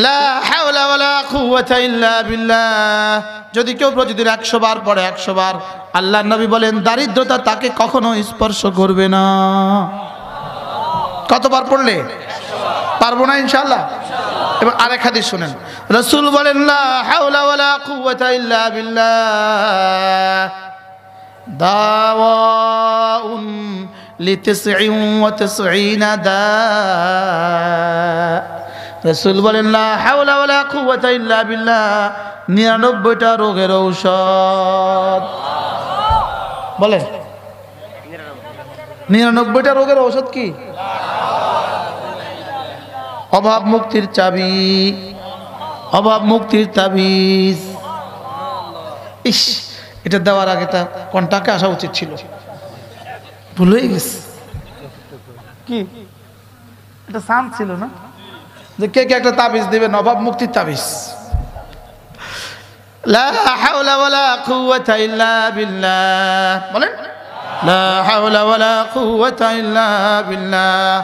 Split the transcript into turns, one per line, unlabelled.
লা হাওলা ওয়ালা কুওয়াতা ইল্লা বিল্লাহ। যদি কেউ প্রতিদিন 100 বার পড়ে 100 বার, আল্লাহর নবী বলেন দারিদ্রতা তাকে কখনো স্পর্শ করবে না। কতবার পড়লে? পারবো না ইনশাআল্লাহ। এবার আরেক হাদিস শুনেন, রাসূল বলেন লা হাওলা ওয়ালা কুওয়াতা ইল্লা বিল্লাহ দাওয়াউন লিতিসঈন ওয়া তিসঈনা দা। রাসূল বলেন লা হাওলা ওয়ালা কুওয়াতা ইল্লা বিল্লাহ 99টা রোগের ঔষধ। বলেন 99টা রোগের ঔষধ কি? অভাব মুক্তির চাবি, অভাব মুক্তির তাবিজ। ইস, এটা দেওয়ার আগে তা কন্টাকে আসা উচিত ছিল, ভুলেই গেছে। কি এটা চান্স ছিল না যে কে কে একটা তাবিজ দিবেন, অভাব মুক্তির তাবিজ। লা হাওলা ওয়ালা কুওয়াতা ইল্লা বিল্লাহ। বলেন লা হাওলা ওয়ালা কুওয়াতা ইল্লা বিল্লাহ।